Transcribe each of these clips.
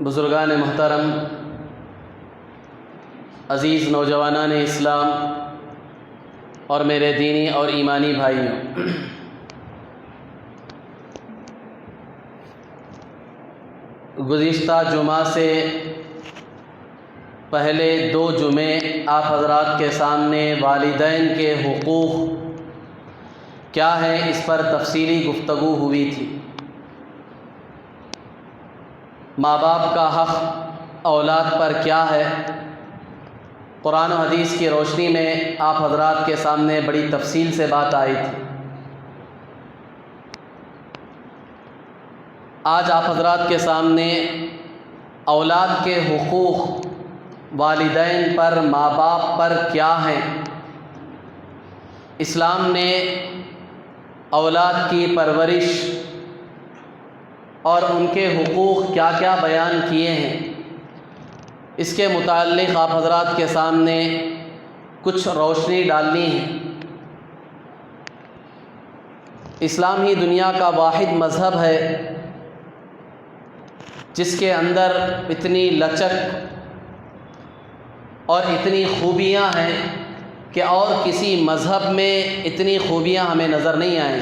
بزرگان محترم، عزیز نوجوانان اسلام اور میرے دینی اور ایمانی بھائیوں، گزشتہ جمعہ سے پہلے 2 جمعے آپ حضرات کے سامنے والدین کے حقوق کیا ہیں اس پر تفصیلی گفتگو ہوئی تھی۔ ماں باپ کا حق اولاد پر کیا ہے، قرآن و حدیث کی روشنی میں آپ حضرات کے سامنے بڑی تفصیل سے بات آئی تھی۔ آج آپ حضرات کے سامنے اولاد کے حقوق والدین پر، ماں باپ پر کیا ہیں، اسلام نے اولاد کی پرورش اور ان کے حقوق کیا کیا بیان کیے ہیں، اس کے متعلق آپ حضرات کے سامنے کچھ روشنی ڈالنی ہے۔ اسلام ہی دنیا کا واحد مذہب ہے جس کے اندر اتنی لچک اور اتنی خوبیاں ہیں کہ اور کسی مذہب میں اتنی خوبیاں ہمیں نظر نہیں آئیں۔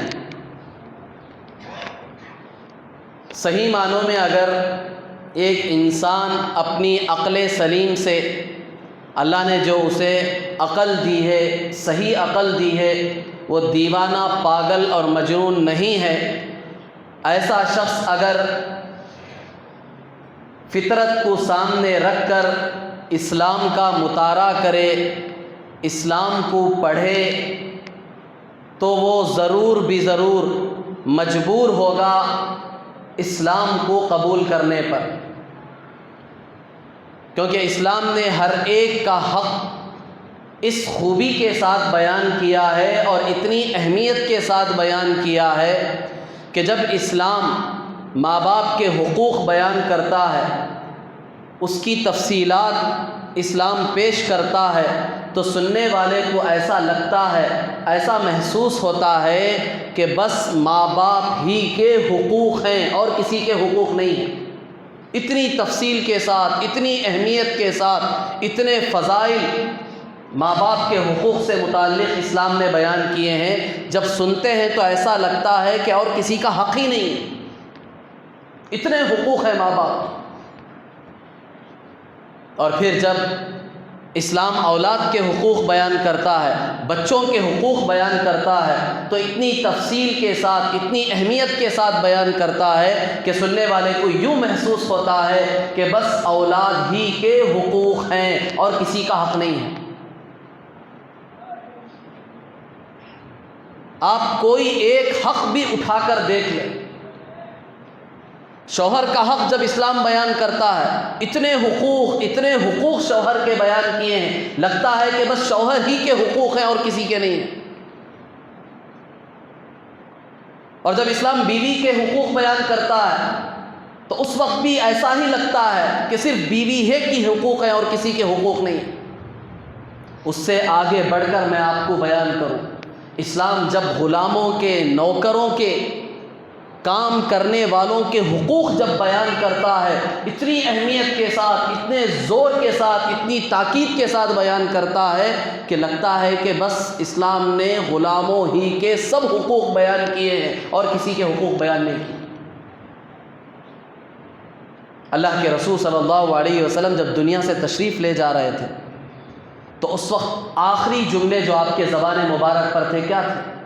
صحیح معنوں میں اگر ایک انسان اپنی عقل سلیم سے، اللہ نے جو اسے عقل دی ہے، صحیح عقل دی ہے، وہ دیوانہ، پاگل اور مجنون نہیں ہے، ایسا شخص اگر فطرت کو سامنے رکھ کر اسلام کا مطالعہ کرے، اسلام کو پڑھے، تو وہ ضرور بھی ضرور مجبور ہوگا اسلام کو قبول کرنے پر، کیونکہ اسلام نے ہر ایک کا حق اس خوبی کے ساتھ بیان کیا ہے اور اتنی اہمیت کے ساتھ بیان کیا ہے کہ جب اسلام ماں باپ کے حقوق بیان کرتا ہے، اس کی تفصیلات اسلام پیش کرتا ہے، تو سننے والے کو ایسا لگتا ہے، ایسا محسوس ہوتا ہے کہ بس ماں باپ ہی کے حقوق ہیں اور کسی کے حقوق نہیں ہیں۔ اتنی تفصیل کے ساتھ، اتنی اہمیت کے ساتھ، اتنے فضائل ماں باپ کے حقوق سے متعلق اسلام نے بیان کیے ہیں، جب سنتے ہیں تو ایسا لگتا ہے کہ اور کسی کا حق ہی نہیں ہے، اتنے حقوق ہیں ماں باپ۔ اور پھر جب اسلام اولاد کے حقوق بیان کرتا ہے، بچوں کے حقوق بیان کرتا ہے، تو اتنی تفصیل کے ساتھ، اتنی اہمیت کے ساتھ بیان کرتا ہے کہ سننے والے کو یوں محسوس ہوتا ہے کہ بس اولاد ہی کے حقوق ہیں اور کسی کا حق نہیں ہے۔ آپ کوئی ایک حق بھی اٹھا کر دیکھ لیں، شوہر کا حق جب اسلام بیان کرتا ہے، اتنے حقوق شوہر کے بیان کیے ہیں، لگتا ہے کہ بس شوہر ہی کے حقوق ہیں اور کسی کے نہیں ہیں۔ اور جب اسلام بیوی کے حقوق بیان کرتا ہے تو اس وقت بھی ایسا ہی لگتا ہے کہ صرف بیوی ہے کی حقوق ہیں اور کسی کے حقوق نہیں ہیں۔ اس سے آگے بڑھ کر میں آپ کو بیان کروں، اسلام جب غلاموں کے، نوکروں کے، کام کرنے والوں کے حقوق جب بیان کرتا ہے، اتنی اہمیت کے ساتھ، اتنے زور کے ساتھ، اتنی تاکید کے ساتھ بیان کرتا ہے کہ لگتا ہے کہ بس اسلام نے غلاموں ہی کے سب حقوق بیان کیے ہیں اور کسی کے حقوق بیان نہیں کیے۔ اللہ کے رسول صلی اللہ علیہ وسلم جب دنیا سے تشریف لے جا رہے تھے تو اس وقت آخری جملے جو آپ کے زبان مبارک پر تھے کیا تھے؟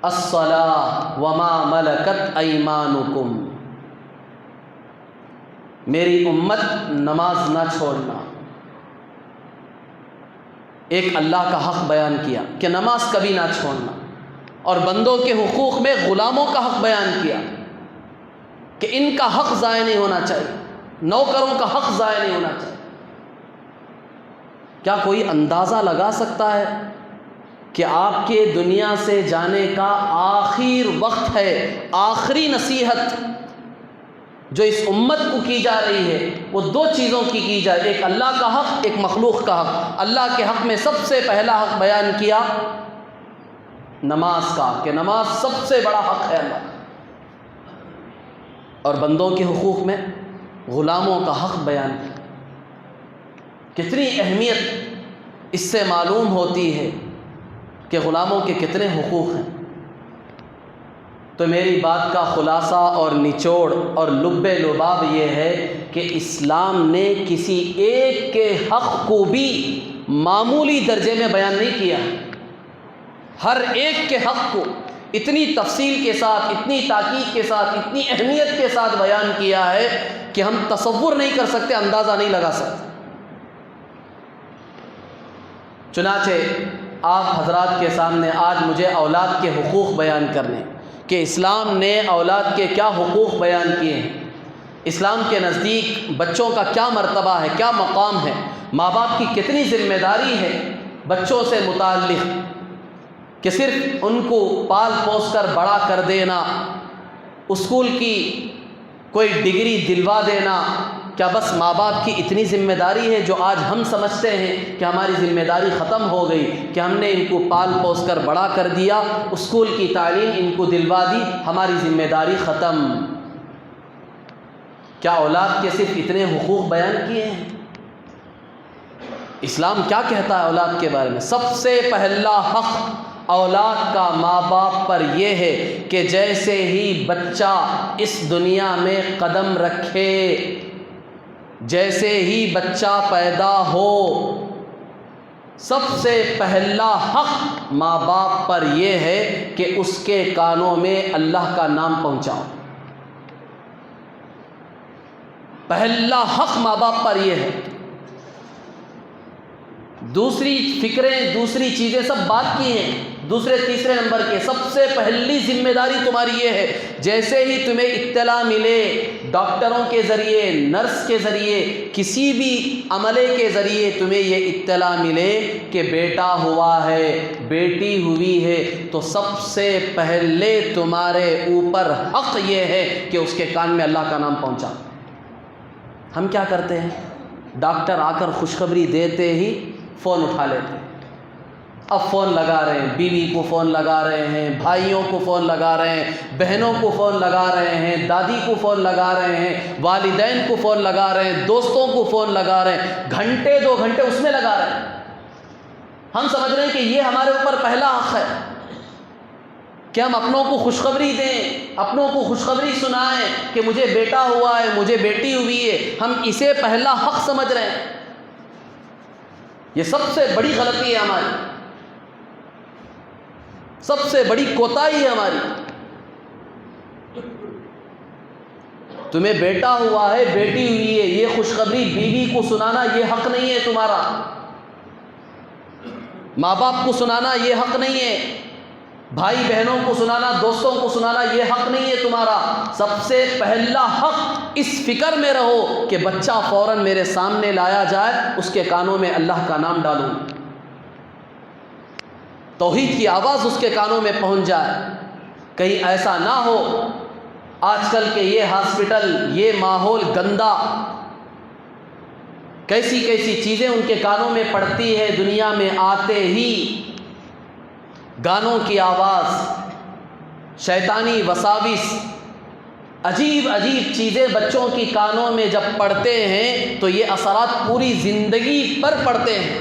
الصلاۃ وما ملکت ایمانکم، میری امت نماز نہ چھوڑنا۔ ایک اللہ کا حق بیان کیا کہ نماز کبھی نہ چھوڑنا، اور بندوں کے حقوق میں غلاموں کا حق بیان کیا کہ ان کا حق ضائع نہیں ہونا چاہیے، نوکروں کا حق ضائع نہیں ہونا چاہیے۔ کیا کوئی اندازہ لگا سکتا ہے کہ آپ کے دنیا سے جانے کا آخر وقت ہے، آخری نصیحت جو اس امت کو کی جا رہی ہے وہ 2 چیزوں کی جائے، ایک اللہ کا حق، ایک مخلوق کا حق۔ اللہ کے حق میں سب سے پہلا حق بیان کیا نماز کا، کہ نماز سب سے بڑا حق ہے اللہ۔ اور بندوں کے حقوق میں غلاموں کا حق بیان کیا۔ کتنی اہمیت اس سے معلوم ہوتی ہے کہ غلاموں کے کتنے حقوق ہیں۔ تو میری بات کا خلاصہ اور نچوڑ اور لب لباب یہ ہے کہ اسلام نے کسی ایک کے حق کو بھی معمولی درجے میں بیان نہیں کیا، ہر ایک کے حق کو اتنی تفصیل کے ساتھ، اتنی تاکید کے ساتھ، اتنی اہمیت کے ساتھ بیان کیا ہے کہ ہم تصور نہیں کر سکتے، اندازہ نہیں لگا سکتے۔ چنانچہ آپ حضرات کے سامنے آج مجھے اولاد کے حقوق بیان کرنے کہ اسلام نے اولاد کے کیا حقوق بیان کیے ہیں، اسلام کے نزدیک بچوں کا کیا مرتبہ ہے، کیا مقام ہے، ماں باپ کی کتنی ذمہ داری ہے بچوں سے متعلق، کہ صرف ان کو پال پوس کر بڑا کر دینا، اسکول کی کوئی ڈگری دلوا دینا، کیا بس ماں باپ کی اتنی ذمہ داری ہے جو آج ہم سمجھتے ہیں کہ ہماری ذمہ داری ختم ہو گئی کہ ہم نے ان کو پال پوس کر بڑا کر دیا، اسکول کی تعلیم ان کو دلوا دی، ہماری ذمہ داری ختم؟ کیا اولاد کے صرف اتنے حقوق بیان کیے ہیں؟ اسلام کیا کہتا ہے اولاد کے بارے میں؟ سب سے پہلا حق اولاد کا ماں باپ پر یہ ہے کہ جیسے ہی بچہ اس دنیا میں قدم رکھے، جیسے ہی بچہ پیدا ہو، سب سے پہلا حق ماں باپ پر یہ ہے کہ اس کے کانوں میں اللہ کا نام پہنچاؤ۔ پہلا حق ماں باپ پر یہ ہے۔ دوسری فکریں، دوسری چیزیں سب بات کی ہیں، دوسرے تیسرے نمبر کے، سب سے پہلی ذمہ داری تمہاری یہ ہے جیسے ہی تمہیں اطلاع ملے ڈاکٹروں کے ذریعے، نرس کے ذریعے، کسی بھی عملے کے ذریعے تمہیں یہ اطلاع ملے کہ بیٹا ہوا ہے، بیٹی ہوئی ہے، تو سب سے پہلے تمہارے اوپر حق یہ ہے کہ اس کے کان میں اللہ کا نام پہنچا۔ ہم کیا کرتے ہیں؟ ڈاکٹر آ کر خوشخبری دیتے ہی فون اٹھا لیتے ہیں، اب فون لگا رہے ہیں، بیوی کو فون لگا رہے ہیں، بھائیوں کو فون لگا رہے ہیں، بہنوں کو فون لگا رہے ہیں، دادی کو فون لگا رہے ہیں، والدین کو فون لگا رہے ہیں، دوستوں کو فون لگا رہے ہیں، گھنٹے 2 گھنٹے اس میں لگا رہے ہیں۔ ہم سمجھ رہے ہیں کہ یہ ہمارے اوپر پہلا حق ہے کہ ہم اپنوں کو خوشخبری دیں، اپنوں کو خوشخبری سنائیں کہ مجھے بیٹا ہوا ہے، مجھے بیٹی ہوئی ہے، ہم اسے پہلا حق سمجھ رہے ہیں۔ یہ سب سے بڑی غلطی ہے ہماری، سب سے بڑی کوتاہی ہے ہماری۔ تمہیں بیٹا ہوا ہے، بیٹی ہوئی ہے، یہ خوشخبری بیوی کو سنانا یہ حق نہیں ہے تمہارا، ماں باپ کو سنانا یہ حق نہیں ہے، بھائی بہنوں کو سنانا، دوستوں کو سنانا یہ حق نہیں ہے تمہارا۔ سب سے پہلا حق اس فکر میں رہو کہ بچہ فوراً میرے سامنے لایا جائے، اس کے کانوں میں اللہ کا نام ڈالوں، توحید کی آواز اس کے کانوں میں پہنچ جائے۔ کہیں ایسا نہ ہو آج کل کے یہ ہاسپٹل، یہ ماحول گندا، کیسی کیسی چیزیں ان کے کانوں میں پڑتی ہے، دنیا میں آتے ہی گانوں کی آواز، شیطانی وساوس، عجیب عجیب چیزیں بچوں کی کانوں میں جب پڑتے ہیں تو یہ اثرات پوری زندگی پر پڑتے ہیں۔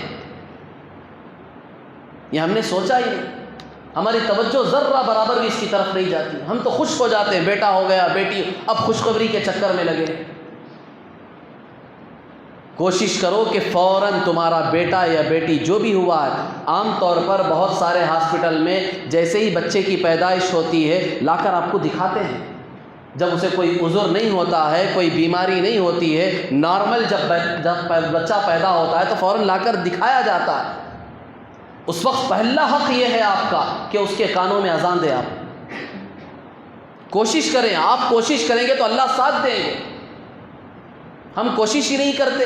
یہ ہم نے سوچا ہی نہیں، ہماری توجہ ذرہ برابر بھی اس کی طرف نہیں جاتی۔ ہم تو خوش ہو جاتے ہیں، بیٹا ہو گیا، بیٹی، اب خوشخبری کے چکر میں لگے۔ کوشش کرو کہ فوراً تمہارا بیٹا یا بیٹی جو بھی ہوا ہے، عام طور پر بہت سارے ہاسپٹل میں جیسے ہی بچے کی پیدائش ہوتی ہے لا کر آپ کو دکھاتے ہیں، جب اسے کوئی عذر نہیں ہوتا ہے، کوئی بیماری نہیں ہوتی ہے، نارمل جب بچہ پیدا ہوتا ہے تو فوراً لا کر دکھایا جاتا ہے۔ اس وقت پہلا حق یہ ہے آپ کا کہ اس کے کانوں میں اذان دیں۔ آپ کوشش کریں، آپ کوشش کریں گے تو اللہ ساتھ دیں گے۔ ہم کوشش ہی نہیں کرتے،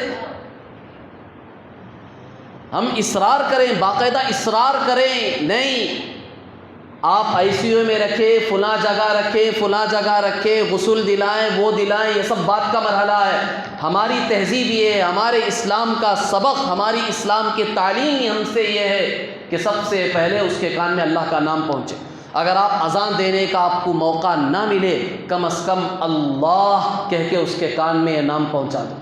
ہم اصرار کریں، باقاعدہ اصرار کریں، نہیں آپ ICU میں رکھیں، فلاں جگہ رکھیں، فلاں جگہ رکھیں، غسل دلائیں، وہ دلائیں، یہ سب بات کا مرحلہ ہے۔ ہماری تہذیب یہ ہے، ہمارے اسلام کا سبق، ہماری اسلام کی تعلیم ہی ہم سے یہ ہے کہ سب سے پہلے اس کے کان میں اللہ کا نام پہنچے۔ اگر آپ اذان دینے کا آپ کو موقع نہ ملے، کم از کم اللہ کہہ کے اس کے کان میں یہ نام پہنچا دو۔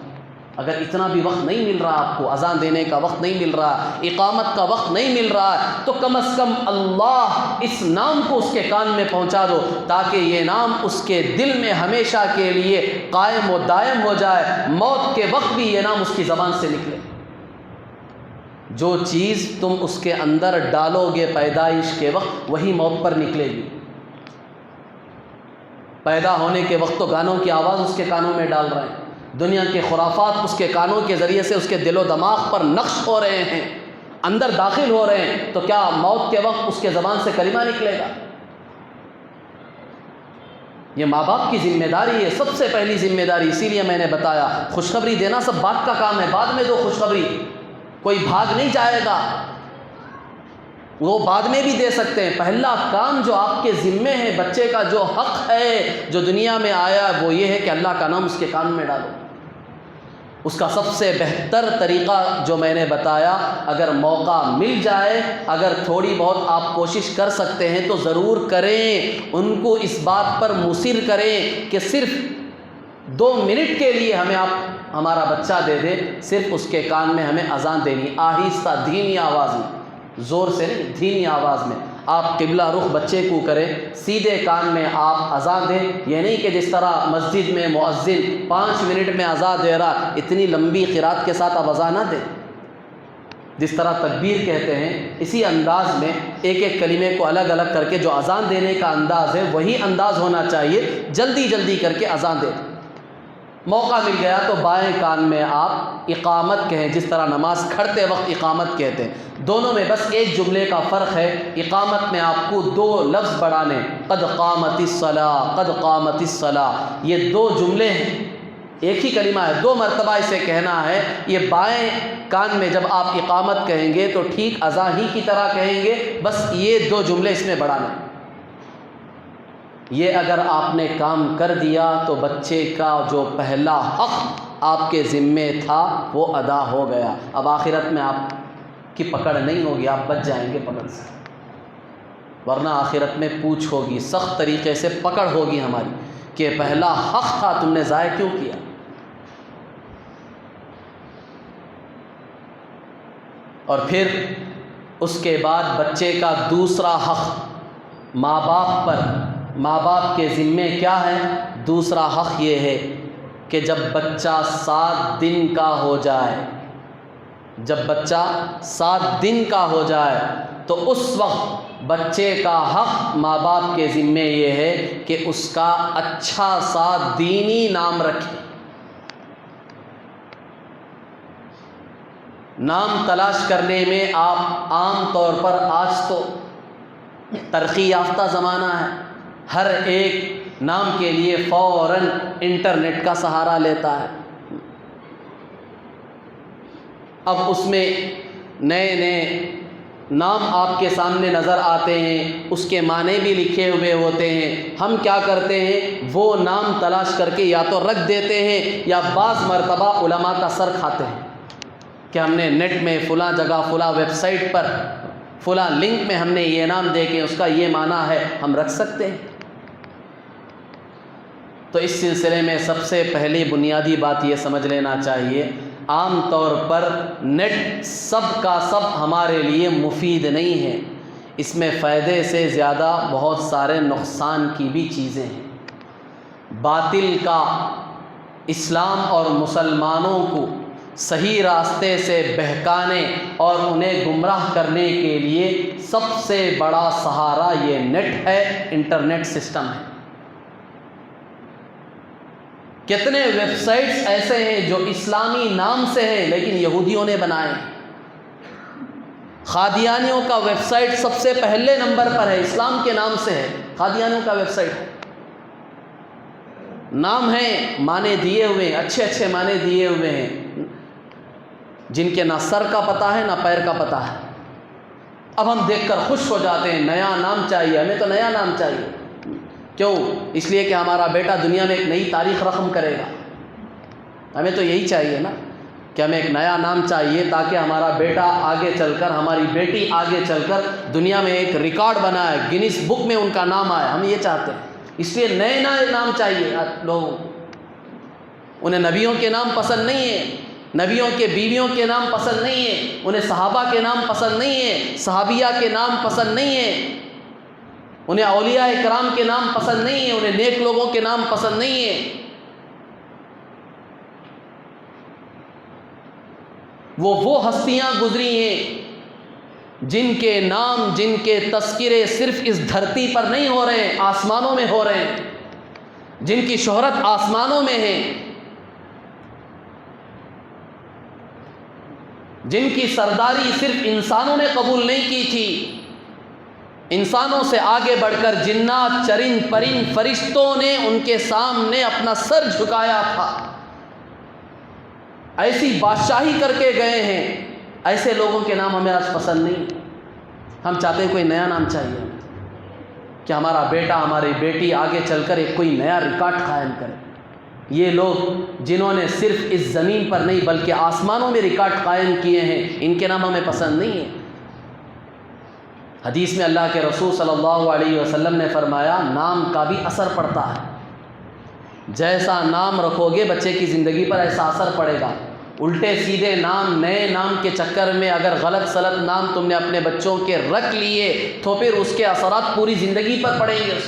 اگر اتنا بھی وقت نہیں مل رہا، آپ کو اذان دینے کا وقت نہیں مل رہا، اقامت کا وقت نہیں مل رہا ہے، تو کم از کم اللہ اس نام کو اس کے کان میں پہنچا دو، تاکہ یہ نام اس کے دل میں ہمیشہ کے لیے قائم و دائم ہو جائے، موت کے وقت بھی یہ نام اس کی زبان سے نکلے۔ جو چیز تم اس کے اندر ڈالو گے پیدائش کے وقت، وہی موت پر نکلے گی۔ پیدا ہونے کے وقت تو گانوں کی آواز اس کے کانوں میں ڈال رہے ہیں، دنیا کے خرافات اس کے کانوں کے ذریعے سے اس کے دل و دماغ پر نقش ہو رہے ہیں، اندر داخل ہو رہے ہیں، تو کیا موت کے وقت اس کے زبان سے کلمہ نکلے گا؟ یہ ماں باپ کی ذمہ داری ہے، سب سے پہلی ذمہ داری۔ اسی لیے میں نے بتایا خوشخبری دینا سب بات کا کام ہے، بعد میں دو خوشخبری، کوئی بھاگ نہیں جائے گا، وہ بعد میں بھی دے سکتے ہیں۔ پہلا کام جو آپ کے ذمے ہے، بچے کا جو حق ہے جو دنیا میں آیا، وہ یہ ہے کہ اللہ کا نام اس کے کان میں ڈالو۔ اس کا سب سے بہتر طریقہ جو میں نے بتایا، اگر موقع مل جائے، اگر تھوڑی بہت آپ کوشش کر سکتے ہیں تو ضرور کریں، ان کو اس بات پر مصر کریں کہ صرف 2 منٹ کے لیے ہمیں آپ ہمارا بچہ دے دیں، صرف اس کے کان میں ہمیں اذان دینی، آہستہ دھیمی آواز میں، زور سے نہیں، دھیمی آواز میں۔ آپ قبلہ رخ بچے کو کریں، سیدھے کان میں آپ اذان دیں۔ یہ نہیں کہ جس طرح مسجد میں مؤذن 5 منٹ میں اذان دے رہا، اتنی لمبی قرات کے ساتھ آپ اذان نہ دیں۔ جس طرح تکبیر کہتے ہیں، اسی انداز میں ایک ایک کلمے کو الگ الگ کر کے جو اذان دینے کا انداز ہے وہی انداز ہونا چاہیے، جلدی جلدی کر کے اذان دے دیں۔ موقع مل گیا تو بائیں کان میں آپ اقامت کہیں، جس طرح نماز کھڑتے وقت اقامت کہتے ہیں، دونوں میں بس ایک جملے کا فرق ہے۔ اقامت میں آپ کو 2 لفظ بڑھانے، قد قامت الصلاۃ، قد قامت الصلاۃ، یہ 2 جملے ہیں، ایک ہی کلمہ ہے، 2 مرتبہ اسے کہنا ہے۔ یہ بائیں کان میں جب آپ اقامت کہیں گے تو ٹھیک اذان ہی کی طرح کہیں گے، بس یہ 2 جملے اس میں بڑھانے۔ یہ اگر آپ نے کام کر دیا تو بچے کا جو پہلا حق آپ کے ذمے تھا وہ ادا ہو گیا۔ اب آخرت میں آپ کی پکڑ نہیں ہوگی، آپ بچ جائیں گے پکڑ سے، ورنہ آخرت میں پوچھ ہوگی، سخت طریقے سے پکڑ ہوگی ہماری کہ پہلا حق تھا تم نے ضائع کیوں کیا۔ اور پھر اس کے بعد بچے کا دوسرا حق ماں باپ پر، ماں باپ کے ذمے کیا ہے؟ دوسرا حق یہ ہے کہ جب بچہ 7 دن کا ہو جائے، جب بچہ 7 دن کا ہو جائے تو اس وقت بچے کا حق ماں باپ کے ذمے یہ ہے کہ اس کا اچھا سا دینی نام رکھے۔ نام تلاش کرنے میں آپ عام طور پر، آج تو ترقی یافتہ زمانہ ہے، ہر ایک نام کے لیے فوراً انٹرنیٹ کا سہارا لیتا ہے۔ اب اس میں نئے نئے نام آپ کے سامنے نظر آتے ہیں، اس کے معنی بھی لکھے ہوئے ہوتے ہیں۔ ہم کیا کرتے ہیں، وہ نام تلاش کر کے یا تو رکھ دیتے ہیں یا بعض مرتبہ علماء کا سر کھاتے ہیں کہ ہم نے نیٹ میں فلاں جگہ، فلاں ویب سائٹ پر، فلاں لنک میں ہم نے یہ نام دیکھے، اس کا یہ معنی ہے، ہم رکھ سکتے ہیں۔ تو اس سلسلے میں سب سے پہلی بنیادی بات یہ سمجھ لینا چاہیے، عام طور پر نیٹ سب کا سب ہمارے لیے مفید نہیں ہے، اس میں فائدے سے زیادہ بہت سارے نقصان کی بھی چیزیں ہیں۔ باطل کا اسلام اور مسلمانوں کو صحیح راستے سے بہکانے اور انہیں گمراہ کرنے کے لیے سب سے بڑا سہارا یہ نیٹ ہے، انٹرنیٹ سسٹم ہے۔ کتنے ویب سائٹس ایسے ہیں جو اسلامی نام سے ہیں لیکن یہودیوں نے بنائے۔ قادیانیوں کا ویب سائٹ سب سے پہلے نمبر پر ہے، اسلام کے نام سے ہے، قادیانیوں کا ویب سائٹ ہے، نام ہے، معنی دیے ہوئے ہیں، اچھے اچھے معنی دیے ہوئے ہیں، جن کے نہ سر کا پتہ ہے نہ پیر کا پتہ ہے۔ اب ہم دیکھ کر خوش ہو جاتے ہیں، نیا نام چاہیے، ہمیں تو نیا نام چاہیے۔ کیوں؟ اس لیے کہ ہمارا بیٹا دنیا میں ایک نئی تاریخ رقم کرے گا، ہمیں تو یہی چاہیے نا۔ کہ ہمیں ایک نیا نام چاہیے تاکہ ہمارا بیٹا آگے چل کر، ہماری بیٹی آگے چل کر دنیا میں ایک ریکارڈ بنائے، گینس بک میں ان کا نام آئے. ہم یہ چاہتے ہیں. اس لیے نئے نئے نام چاہیے لوگوں. انہیں نبیوں کے نام پسند نہیں ہیں، نبیوں کے بیویوں کے نام پسند نہیں ہیں، انہیں صحابہ کے نام پسند نہیں ہیں، صحابیہ کے نام پسند نہیں ہیں، انہیں اولیاء اکرام کے نام پسند نہیں ہیں، انہیں نیک لوگوں کے نام پسند نہیں ہیں. وہ ہستیاں گزری ہیں جن کے نام، جن کے تذکرے صرف اس دھرتی پر نہیں ہو رہے ہیں، آسمانوں میں ہو رہے ہیں، جن کی شہرت آسمانوں میں ہے، جن کی سرداری صرف انسانوں نے قبول نہیں کی تھی. انسانوں سے آگے بڑھ کر جنات، چرند پرند، فرشتوں نے ان کے سامنے اپنا سر جھکایا تھا. ایسی بادشاہی کر کے گئے ہیں. ایسے لوگوں کے نام ہمیں آج پسند نہیں. ہم چاہتے ہیں کوئی نیا نام چاہیے کہ ہمارا بیٹا، ہماری بیٹی آگے چل کر ایک کوئی نیا ریکارڈ قائم کرے. یہ لوگ جنہوں نے صرف اس زمین پر نہیں بلکہ آسمانوں میں ریکارڈ قائم کیے ہیں، ان کے نام ہمیں پسند نہیں ہیں. حدیث میں اللہ کے رسول صلی اللہ علیہ وسلم نے فرمایا نام کا بھی اثر پڑتا ہے. جیسا نام رکھو گے بچے کی زندگی پر ایسا اثر پڑے گا. الٹے سیدھے نام، نئے نام کے چکر میں اگر غلط سلط نام تم نے اپنے بچوں کے رکھ لیے تو پھر اس کے اثرات پوری زندگی پر پڑیں گے.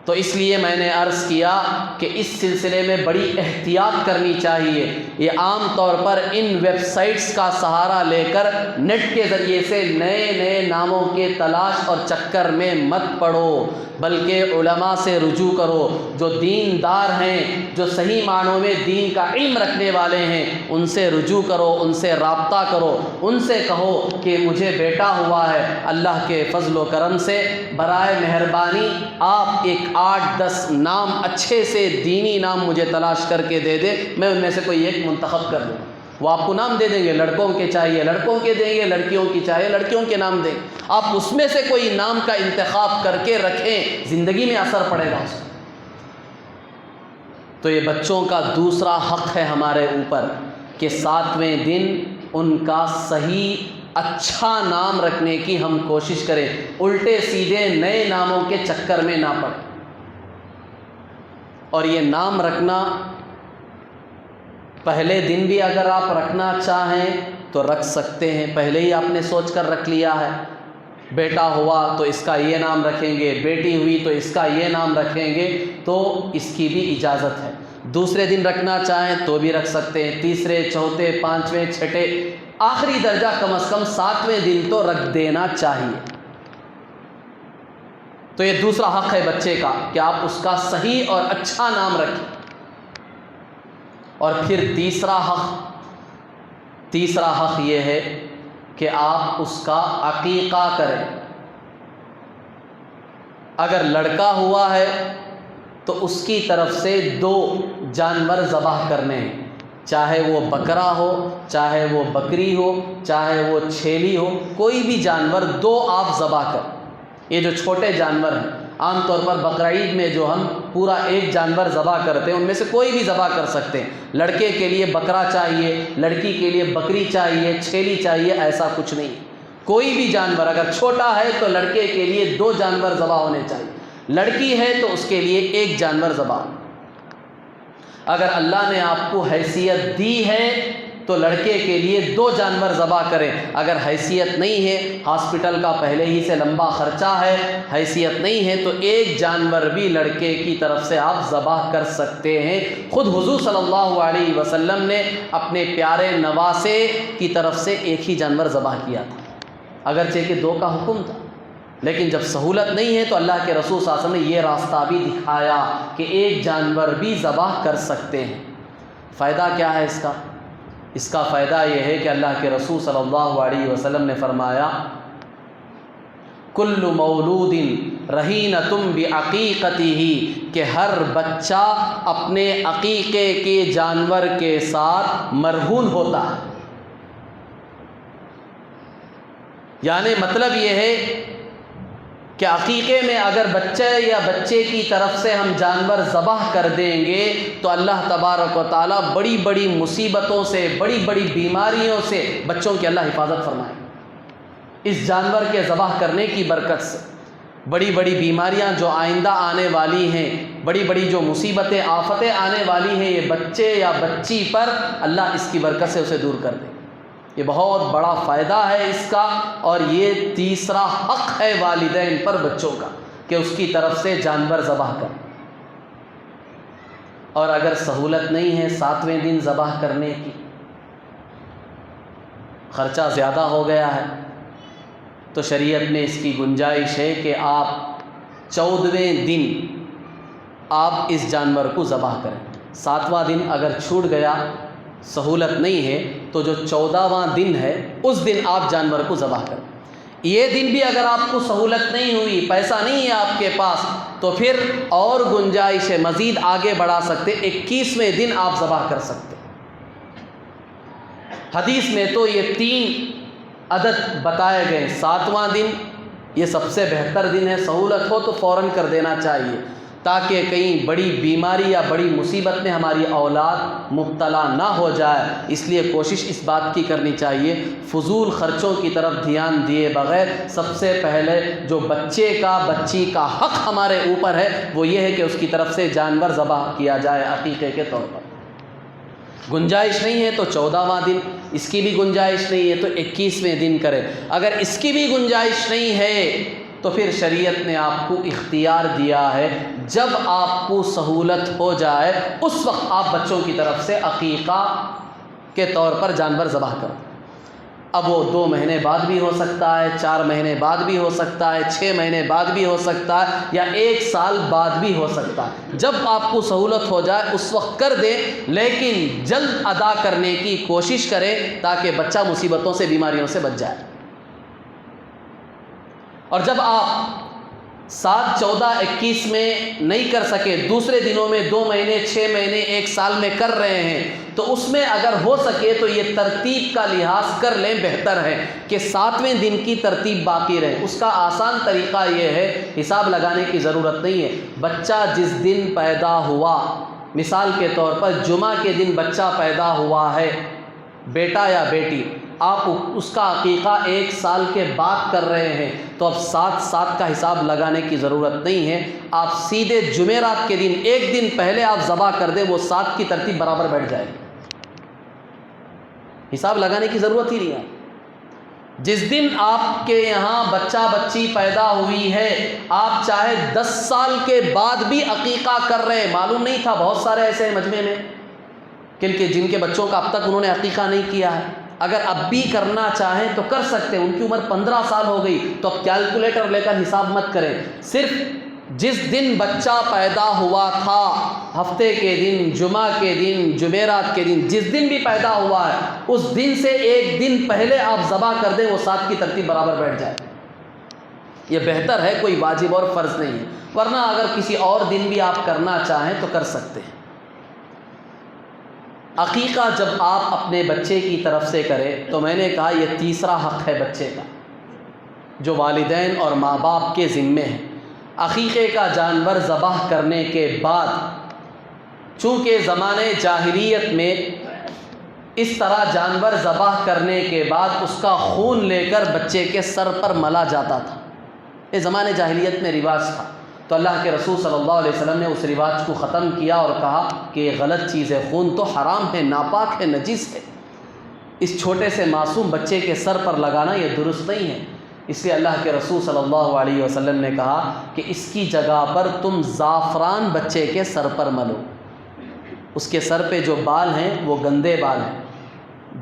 تو اس لیے میں نے عرض کیا کہ اس سلسلے میں بڑی احتیاط کرنی چاہیے. یہ عام طور پر ان ویب سائٹس کا سہارا لے کر نیٹ کے ذریعے سے نئے نئے ناموں کے تلاش اور چکر میں مت پڑو، بلکہ علماء سے رجوع کرو. جو دیندار ہیں، جو صحیح معنوں میں دین کا علم رکھنے والے ہیں، ان سے رجوع کرو، ان سے رابطہ کرو، ان سے کہو کہ مجھے بیٹا ہوا ہے، اللہ کے فضل و کرم سے برائے مہربانی آپ ایک 8-10 نام اچھے سے دینی نام مجھے تلاش کر کے دے دے، میں ان میں سے کوئی ایک منتخب کر لوں. وہ آپ کو نام دے دیں گے، لڑکوں کے چاہیے لڑکوں کے دیں گے، لڑکیوں کی چاہیے لڑکیوں کے نام دیں. آپ اس میں سے کوئی نام کا انتخاب کر کے رکھیں، زندگی میں اثر پڑے گا اس کا. تو یہ بچوں کا دوسرا حق ہے ہمارے اوپر کہ 7ویں دن ان کا صحیح اچھا نام رکھنے کی ہم کوشش کریں، الٹے سیدھے نئے ناموں کے چکر میں نہ پڑیں. اور یہ نام رکھنا پہلے دن بھی اگر آپ رکھنا چاہیں تو رکھ سکتے ہیں. پہلے ہی آپ نے سوچ کر رکھ لیا ہے، بیٹا ہوا تو اس کا یہ نام رکھیں گے، بیٹی ہوئی تو اس کا یہ نام رکھیں گے، تو اس کی بھی اجازت ہے. دوسرے دن رکھنا چاہیں تو بھی رکھ سکتے ہیں، تیسرے، چوتھے، 5ویں، 6ٹھے، آخری درجہ کم از کم 7ویں دن تو رکھ دینا چاہیے. تو یہ دوسرا حق ہے بچے کا کہ آپ اس کا صحیح اور اچھا نام رکھیں. اور پھر تیسرا حق یہ ہے کہ آپ اس کا عقیقہ کریں. اگر لڑکا ہوا ہے تو اس کی طرف سے 2 جانور ذبح کرنے ہیں، چاہے وہ بکرا ہو، چاہے وہ بکری ہو، چاہے وہ چھیلی ہو، کوئی بھی جانور 2 آپ ذبح کر. یہ جو چھوٹے جانور ہیں، عام طور پر بقرعید میں جو ہم پورا 1 جانور ذبح کرتے ہیں، ان میں سے کوئی بھی ذبح کر سکتے ہیں. لڑکے کے لیے بکرا چاہیے، لڑکی کے لیے بکری چاہیے، چھیلی چاہیے، ایسا کچھ نہیں. کوئی بھی جانور اگر چھوٹا ہے تو لڑکے کے لیے 2 جانور ذبح ہونے چاہیے، لڑکی ہے تو اس کے لیے 1 جانور ذبح. اگر اللہ نے آپ کو حیثیت دی ہے تو لڑکے کے لیے 2 جانور ذبح کریں. اگر حیثیت نہیں ہے، ہاسپٹل کا پہلے ہی سے لمبا خرچہ ہے، حیثیت نہیں ہے تو 1 جانور بھی لڑکے کی طرف سے آپ ذبح کر سکتے ہیں. خود حضور صلی اللہ علیہ وسلم نے اپنے پیارے نواسے کی طرف سے 1 ہی جانور ذبح کیا تھا، اگرچہ کہ 2 کا حکم تھا. لیکن جب سہولت نہیں ہے تو اللہ کے رسول صلی اللہ علیہ وسلم نے یہ راستہ بھی دکھایا کہ 1 جانور بھی ذبح کر سکتے ہیں. فائدہ کیا ہے اس کا؟ اس کا فائدہ یہ ہے کہ اللہ کے رسول صلی اللہ علیہ وسلم نے فرمایا کل مولود رہینۃ بعقیقتہ، کہ ہر بچہ اپنے عقیقے کے جانور کے ساتھ مرہون ہوتا ہے. یعنی مطلب یہ ہے کہ عقیقے میں اگر بچہ یا بچے کی طرف سے ہم جانور ذبح کر دیں گے تو اللہ تبارک و تعالیٰ بڑی بڑی مصیبتوں سے، بڑی بڑی بیماریوں سے بچوں کی اللہ حفاظت فرمائے۔ اس جانور کے ذبح کرنے کی برکت سے بڑی بڑی بیماریاں جو آئندہ آنے والی ہیں، بڑی بڑی جو مصیبتیں آفتیں آنے والی ہیں، یہ بچے یا بچی پر اللہ اس کی برکت سے اسے دور کر دے۔ یہ بہت بڑا فائدہ ہے اس کا، اور یہ تیسرا حق ہے والدین پر بچوں کا کہ اس کی طرف سے جانور ذبح کر۔ اور اگر سہولت نہیں ہے 7ویں دن ذبح کرنے کی، خرچہ زیادہ ہو گیا ہے، تو شریعت میں اس کی گنجائش ہے کہ آپ 14ویں دن آپ اس جانور کو ذبح کریں۔ 7واں دن اگر چھوٹ گیا، سہولت نہیں ہے، تو جو 14واں دن ہے اس دن آپ جانور کو ذبح کریں۔ یہ دن بھی اگر آپ کو سہولت نہیں ہوئی، پیسہ نہیں ہے آپ کے پاس، تو پھر اور گنجائش ہے، مزید آگے بڑھا سکتے، 21ویں دن آپ ذبح کر سکتے۔ حدیث میں تو یہ 3 عدد بتائے گئے۔ 7واں دن یہ سب سے بہتر دن ہے، سہولت ہو تو فوراً کر دینا چاہیے تاکہ کہیں بڑی بیماری یا بڑی مصیبت میں ہماری اولاد مبتلا نہ ہو جائے۔ اس لیے کوشش اس بات کی کرنی چاہیے، فضول خرچوں کی طرف دھیان دیے بغیر سب سے پہلے جو بچے کا، بچی کا حق ہمارے اوپر ہے وہ یہ ہے کہ اس کی طرف سے جانور ذبح کیا جائے عقیقے کے طور پر۔ گنجائش نہیں ہے تو 14واں دن، اس کی بھی گنجائش نہیں ہے تو 21ویں دن کرے۔ اگر اس کی بھی گنجائش نہیں ہے تو پھر شریعت نے آپ کو اختیار دیا ہے، جب آپ کو سہولت ہو جائے اس وقت آپ بچوں کی طرف سے عقیقہ کے طور پر جانور ذبح کرو۔ اب وہ 2 مہینے بعد بھی ہو سکتا ہے، 4 مہینے بعد بھی ہو سکتا ہے، 6 مہینے بعد بھی ہو سکتا ہے، یا 1 سال بعد بھی ہو سکتا ہے۔ جب آپ کو سہولت ہو جائے اس وقت کر دیں، لیکن جلد ادا کرنے کی کوشش کریں تاکہ بچہ مصیبتوں سے، بیماریوں سے بچ جائے۔ اور جب آپ 7, 14, 21 میں نہیں کر سکے، دوسرے دنوں میں 2 مہینے، 6 مہینے، 1 سال میں کر رہے ہیں، تو اس میں اگر ہو سکے تو یہ ترتیب کا لحاظ کر لیں، بہتر ہے کہ 7ویں دن کی ترتیب باقی رہے۔ اس کا آسان طریقہ یہ ہے، حساب لگانے کی ضرورت نہیں ہے۔ بچہ جس دن پیدا ہوا، مثال کے طور پر جمعہ کے دن بچہ پیدا ہوا ہے، بیٹا یا بیٹی، آپ اس کا عقیقہ 1 سال کے بعد کر رہے ہیں، تو اب 7 کا حساب لگانے کی ضرورت نہیں ہے۔ آپ سیدھے جمعرات کے دن 1 دن پہلے آپ ذبح کر دیں، وہ 7 کی ترتیب برابر بیٹھ جائے گی، حساب لگانے کی ضرورت ہی نہیں ہے۔ جس دن آپ کے یہاں بچہ بچی پیدا ہوئی ہے، آپ چاہے 10 سال کے بعد بھی عقیقہ کر رہے ہیں۔ معلوم نہیں تھا، بہت سارے ایسے ہیں مجمع میں جن کے بچوں کا اب تک انہوں نے عقیقہ نہیں کیا ہے، اگر اب بھی کرنا چاہیں تو کر سکتے ہیں۔ ان کی عمر 15 سال ہو گئی تو اب کیلکولیٹر لے کر حساب مت کریں، صرف جس دن بچہ پیدا ہوا تھا، ہفتے کے دن، جمعہ کے دن، جمعرات کے دن، جس دن بھی پیدا ہوا ہے اس دن سے 1 دن پہلے آپ ذبح کر دیں، وہ 7 کی ترتیب برابر بیٹھ جائے۔ یہ بہتر ہے، کوئی واجب اور فرض نہیں ہے، ورنہ اگر کسی اور دن بھی آپ کرنا چاہیں تو کر سکتے ہیں۔ عقیقہ جب آپ اپنے بچے کی طرف سے کریں تو میں نے کہا یہ تیسرا حق ہے بچے کا جو والدین اور ماں باپ کے ذمے ہے۔ عقیقے کا جانور ذبح کرنے کے بعد، چونکہ زمانے جاہلیت میں اس طرح جانور ذبح کرنے کے بعد اس کا خون لے کر بچے کے سر پر ملا جاتا تھا، یہ زمانے جاہلیت میں رواج تھا، تو اللہ کے رسول صلی اللہ علیہ وسلم نے اس رواج کو ختم کیا اور کہا کہ یہ غلط چیز ہے، خون تو حرام ہے، ناپاک ہے، نجس ہے، اس چھوٹے سے معصوم بچے کے سر پر لگانا یہ درست نہیں ہے۔ اس لیے اللہ کے رسول صلی اللہ علیہ وسلم نے کہا کہ اس کی جگہ پر تم زعفران بچے کے سر پر ملو، اس کے سر پہ جو بال ہیں وہ گندے بال ہیں۔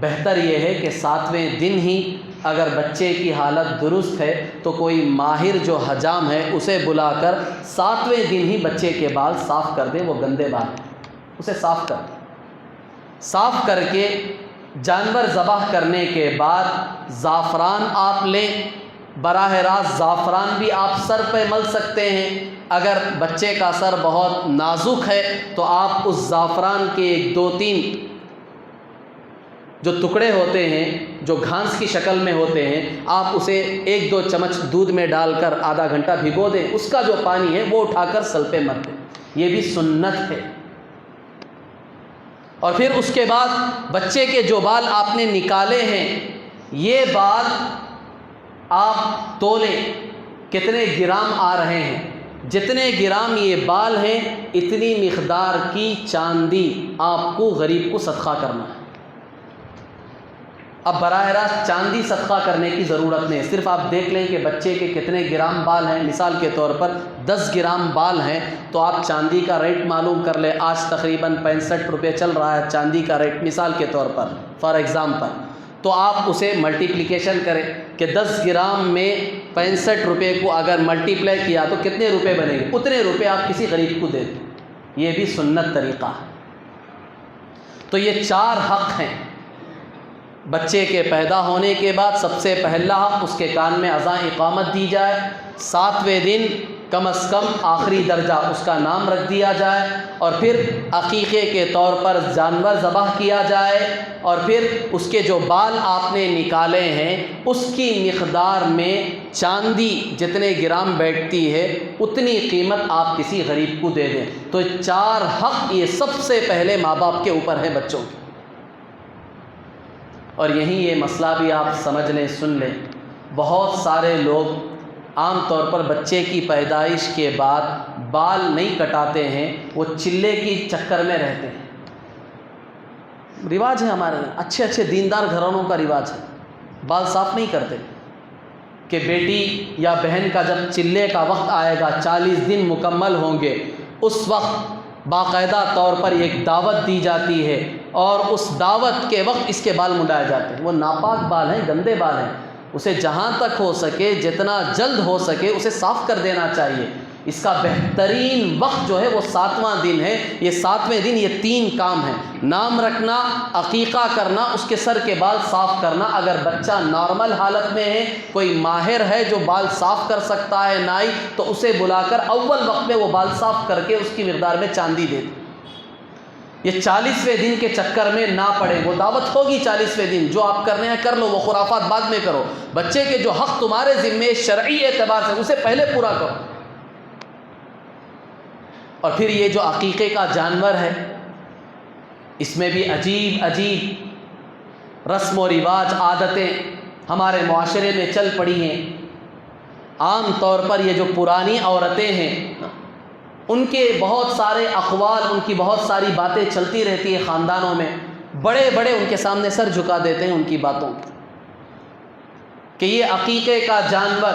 بہتر یہ ہے کہ 7ویں دن ہی اگر بچے کی حالت درست ہے تو کوئی ماہر جو حجام ہے اسے بلا کر 7ویں دن ہی بچے کے بال صاف کر دیں، وہ گندے بال ہیں اسے صاف کر دیں۔ صاف کر کے جانور ذبح کرنے کے بعد زعفران آپ لیں، براہ راست زعفران بھی آپ سر پہ مل سکتے ہیں، اگر بچے کا سر بہت نازک ہے تو آپ اس زعفران کے 2-3 جو ٹکڑے ہوتے ہیں جو گھاس کی شکل میں ہوتے ہیں، آپ اسے 1-2 چمچ دودھ میں ڈال کر آدھا گھنٹہ بھگو دیں، اس کا جو پانی ہے وہ اٹھا کر سل پہ مت دیں، یہ بھی سنت ہے۔ اور پھر اس کے بعد بچے کے جو بال آپ نے نکالے ہیں، یہ بال آپ تولیں کتنے گرام آ رہے ہیں، جتنے گرام یہ بال ہیں اتنی مقدار کی چاندی آپ کو غریب کو صدقہ کرنا ہے۔ اب براہ راست چاندی صدقہ کرنے کی ضرورت نہیں، صرف آپ دیکھ لیں کہ بچے کے کتنے گرام بال ہیں۔ مثال کے طور پر 10 گرام بال ہیں تو آپ چاندی کا ریٹ معلوم کر لیں، آج تقریباً 65 روپے چل رہا ہے چاندی کا ریٹ، مثال کے طور پر فار ایگزامپل، تو آپ اسے ملٹیپلیکیشن کریں کہ 10 گرام میں 65 روپے کو اگر ملٹیپلائی کیا تو کتنے روپے بنے گے، اتنے روپے آپ کسی غریب کو دے دیں، یہ بھی سنت طریقہ ہے۔ تو یہ 4 حق ہیں۔ بچے کے پیدا ہونے کے بعد سب سے پہلا حق اس کے کان میں اذاں اقامت دی جائے، 7ویں دن کم از کم آخری درجہ اس کا نام رکھ دیا جائے، اور پھر عقیقے کے طور پر جانور ذبح کیا جائے، اور پھر اس کے جو بال آپ نے نکالے ہیں اس کی مقدار میں چاندی جتنے گرام بیٹھتی ہے اتنی قیمت آپ کسی غریب کو دے دیں۔ تو 4 حق یہ سب سے پہلے ماں باپ کے اوپر ہے بچوں کے۔ اور یہیں یہ مسئلہ بھی آپ سمجھ لیں، سن لیں، بہت سارے لوگ عام طور پر بچے کی پیدائش کے بعد بال نہیں کٹاتے ہیں، وہ چلے کی چکر میں رہتے ہیں۔ رواج ہے ہمارے اچھے اچھے دیندار گھرانوں کا رواج ہے، بال صاف نہیں کرتے کہ بیٹی یا بہن کا جب چلے کا وقت آئے گا، 40 دن مکمل ہوں گے، اس وقت باقاعدہ طور پر ایک دعوت دی جاتی ہے، اور اس دعوت کے وقت اس کے بال منڈائے جاتے ہیں۔ وہ ناپاک بال ہیں، گندے بال ہیں، اسے جہاں تک ہو سکے جتنا جلد ہو سکے اسے صاف کر دینا چاہیے۔ اس کا بہترین وقت جو ہے وہ 7واں دن ہے۔ یہ 7ویں دن یہ 3 کام ہیں: نام رکھنا، عقیقہ کرنا، اس کے سر کے بال صاف کرنا۔ اگر بچہ نارمل حالت میں ہے، کوئی ماہر ہے جو بال صاف کر سکتا ہے نائی، تو اسے بلا کر اول وقت میں وہ بال صاف کر کے اس کی مقدار میں چاندی دے دے۔ یہ 40ویں دن کے چکر میں نہ پڑے، وہ دعوت ہوگی 40ویں دن، جو آپ کرنے ہیں کر لو، وہ خرافات بعد میں کرو۔ بچے کے جو حق تمہارے ذمے شرعی اعتبار سے اسے پہلے پورا کرو۔ اور پھر یہ جو عقیقے کا جانور ہے، اس میں بھی عجیب عجیب رسم و رواج، عادتیں ہمارے معاشرے میں چل پڑی ہیں۔ عام طور پر یہ جو پرانی عورتیں ہیں ان کے بہت سارے اقوال، ان کی بہت ساری باتیں چلتی رہتی ہیں خاندانوں میں، بڑے بڑے ان کے سامنے سر جھکا دیتے ہیں ان کی باتوں کو، کہ یہ عقیقے کا جانور،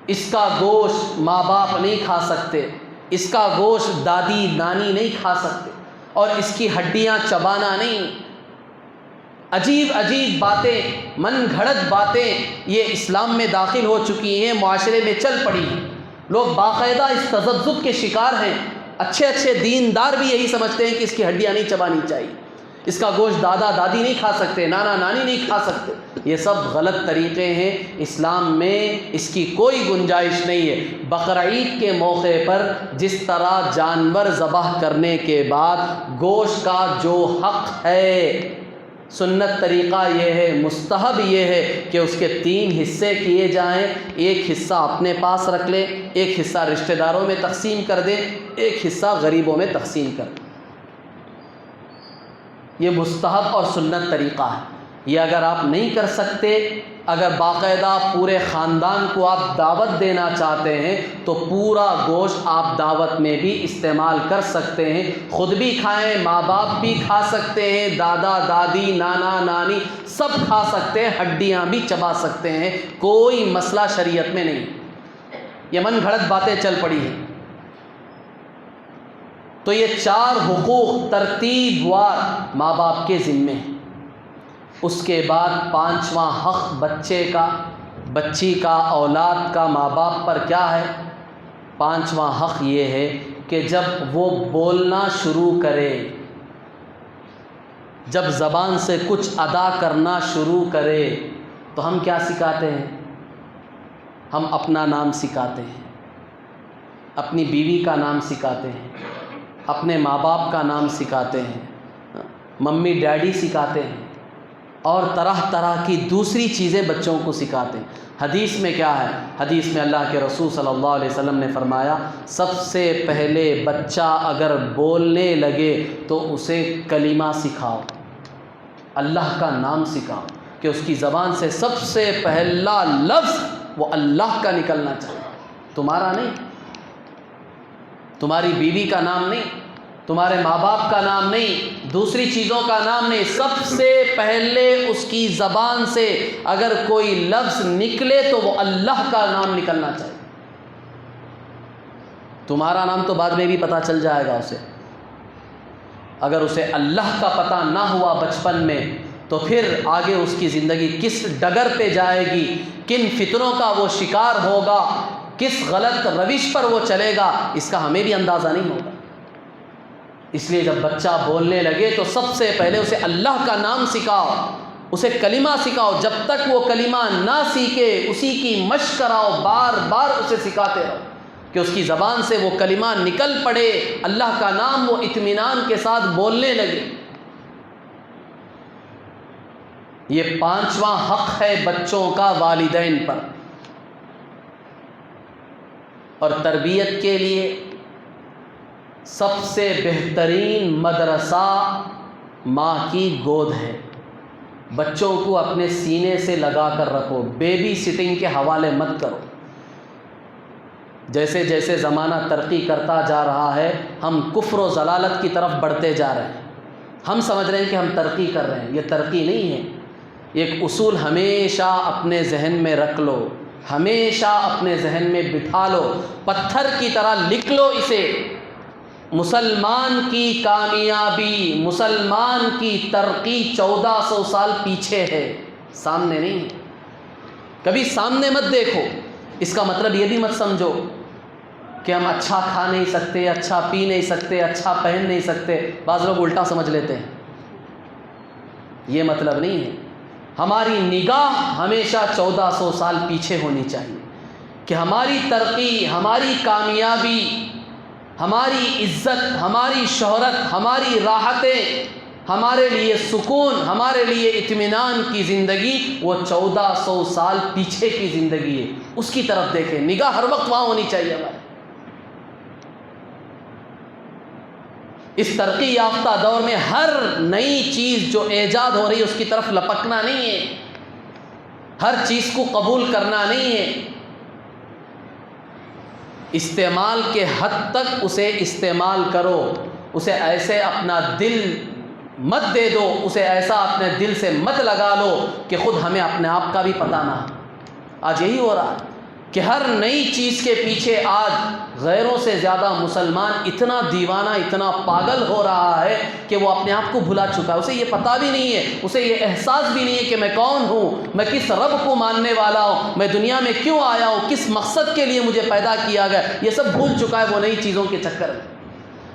اس کا گوشت ماں باپ نہیں کھا سکتے، اس کا گوشت دادی نانی نہیں کھا سکتے، اور اس کی ہڈیاں چبانا نہیں۔ عجیب عجیب باتیں، من گھڑت باتیں یہ اسلام میں داخل ہو چکی ہیں، معاشرے میں چل پڑی ہیں۔ لوگ باقاعدہ اس تذبذب کے شکار ہیں۔ اچھے اچھے دیندار بھی یہی سمجھتے ہیں کہ اس کی ہڈیاں نہیں چبانی چاہیے، اس کا گوشت دادا دادی نہیں کھا سکتے، نانا نانی نہیں کھا سکتے۔ یہ سب غلط طریقے ہیں، اسلام میں اس کی کوئی گنجائش نہیں ہے۔ بقرعید کے موقع پر جس طرح جانور ذبح کرنے کے بعد گوشت کا جو حق ہے، سنت طریقہ یہ ہے، مستحب یہ ہے کہ اس کے 3 حصے کیے جائیں، ایک حصہ اپنے پاس رکھ لیں، ایک حصہ رشتہ داروں میں تقسیم کر دیں، ایک حصہ غریبوں میں تقسیم کر دیں۔ یہ مستحب اور سنت طریقہ ہے۔ یہ اگر آپ نہیں کر سکتے، اگر باقاعدہ پورے خاندان کو آپ دعوت دینا چاہتے ہیں تو پورا گوشت آپ دعوت میں بھی استعمال کر سکتے ہیں، خود بھی کھائیں، ماں باپ بھی کھا سکتے ہیں، دادا دادی نانا نانی سب کھا سکتے ہیں، ہڈیاں بھی چبا سکتے ہیں، کوئی مسئلہ شریعت میں نہیں۔ یہ من گھڑت باتیں چل پڑی ہیں۔ تو یہ 4 حقوق ترتیب وار ماں باپ کے ذمے ہیں۔ اس کے بعد 5واں حق بچے کا، بچی کا، اولاد کا ماں باپ پر کیا ہے؟ 5واں حق یہ ہے کہ جب وہ بولنا شروع کرے، جب زبان سے کچھ ادا کرنا شروع کرے تو ہم کیا سکھاتے ہیں؟ ہم اپنا نام سکھاتے ہیں، اپنی بیوی کا نام سکھاتے ہیں، اپنے ماں باپ کا نام سکھاتے ہیں، ممی ڈیڈی سکھاتے ہیں، اور طرح طرح کی دوسری چیزیں بچوں کو سکھاتے ہیں۔ حدیث میں کیا ہے؟ حدیث میں اللہ کے رسول صلی اللہ علیہ وسلم نے فرمایا سب سے پہلے بچہ اگر بولنے لگے تو اسے کلمہ سکھاؤ، اللہ کا نام سکھاؤ، کہ اس کی زبان سے سب سے پہلا لفظ وہ اللہ کا نکلنا چاہیے، تمہارا نہیں، تمہاری بیوی کا نام نہیں، تمہارے ماں باپ کا نام نہیں، دوسری چیزوں کا نام نہیں، سب سے پہلے اس کی زبان سے اگر کوئی لفظ نکلے تو وہ اللہ کا نام نکلنا چاہیے۔ تمہارا نام تو بعد میں بھی پتہ چل جائے گا اسے، اگر اسے اللہ کا پتہ نہ ہوا بچپن میں تو پھر آگے اس کی زندگی کس ڈگر پہ جائے گی، کن فتنوں کا وہ شکار ہوگا، کس غلط روش پر وہ چلے گا، اس کا ہمیں بھی اندازہ نہیں ہوگا۔ اس لیے جب بچہ بولنے لگے تو سب سے پہلے اسے اللہ کا نام سکھاؤ، اسے کلمہ سکھاؤ، جب تک وہ کلمہ نہ سیکھے اسی کی مشق کراؤ، بار بار اسے سکھاتے رہو کہ اس کی زبان سے وہ کلمہ نکل پڑے، اللہ کا نام وہ اطمینان کے ساتھ بولنے لگے۔ یہ 5واں حق ہے بچوں کا والدین پر، اور تربیت کے لیے سب سے بہترین مدرسہ ماں کی گود ہے۔ بچوں کو اپنے سینے سے لگا کر رکھو، بیبی سٹنگ کے حوالے مت کرو۔ جیسے جیسے زمانہ ترقی کرتا جا رہا ہے ہم کفر و ضلالت کی طرف بڑھتے جا رہے ہیں، ہم سمجھ رہے ہیں کہ ہم ترقی کر رہے ہیں، یہ ترقی نہیں ہے۔ ایک اصول ہمیشہ اپنے ذہن میں رکھ لو، ہمیشہ اپنے ذہن میں بٹھا لو، پتھر کی طرح لکھ لو اسے، مسلمان کی کامیابی، مسلمان کی ترقی 1400 سال پیچھے ہے، سامنے نہیں ہے۔ کبھی سامنے مت دیکھو، اس کا مطلب یہ بھی مت سمجھو کہ ہم اچھا کھا نہیں سکتے، اچھا پی نہیں سکتے، اچھا پہن نہیں سکتے، بعض لوگ الٹا سمجھ لیتے ہیں، یہ مطلب نہیں ہے۔ ہماری نگاہ ہمیشہ 1400 سال پیچھے ہونی چاہیے کہ ہماری ترقی، ہماری کامیابی، ہماری عزت، ہماری شہرت، ہماری راحتیں، ہمارے لیے سکون، ہمارے لیے اطمینان کی زندگی وہ 1400 سال پیچھے کی زندگی ہے، اس کی طرف دیکھیں، نگاہ ہر وقت وہاں ہونی چاہیے ہماری۔ اس ترقی یافتہ دور میں ہر نئی چیز جو ایجاد ہو رہی ہے اس کی طرف لپکنا نہیں ہے، ہر چیز کو قبول کرنا نہیں ہے، استعمال کے حد تک اسے استعمال کرو، اسے ایسے اپنا دل مت دے دو، اسے ایسا اپنے دل سے مت لگا لو کہ خود ہمیں اپنے آپ کا بھی پتہ نہ۔ آج یہی ہو رہا ہے کہ ہر نئی چیز کے پیچھے آج غیروں سے زیادہ مسلمان اتنا دیوانہ، اتنا پاگل ہو رہا ہے کہ وہ اپنے آپ کو بھلا چکا ہے، اسے یہ پتہ بھی نہیں ہے، اسے یہ احساس بھی نہیں ہے کہ میں کون ہوں، میں کس رب کو ماننے والا ہوں، میں دنیا میں کیوں آیا ہوں، کس مقصد کے لیے مجھے پیدا کیا گیا، یہ سب بھول چکا ہے وہ نئی چیزوں کے چکر میں۔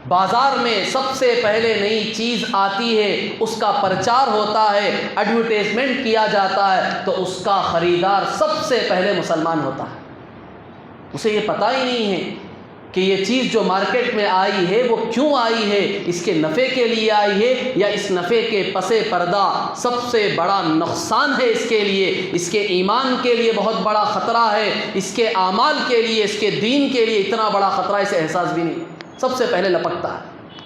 بازار میں سب سے پہلے نئی چیز آتی ہے، اس کا پرچار ہوتا ہے، ایڈورٹائزمنٹ کیا جاتا ہے، تو اس کا خریدار سب سے پہلے مسلمان ہوتا ہے، اسے یہ پتہ ہی نہیں ہے کہ یہ چیز جو مارکیٹ میں آئی ہے وہ کیوں آئی ہے، اس کے نفع کے لیے آئی ہے یا اس نفع کے پس پردہ سب سے بڑا نقصان ہے اس کے لیے، اس کے ایمان کے لیے بہت بڑا خطرہ ہے، اس کے اعمال کے لیے، اس کے دین کے لیے اتنا بڑا خطرہ، اسے احساس بھی نہیں، سب سے پہلے لپکتا ہے۔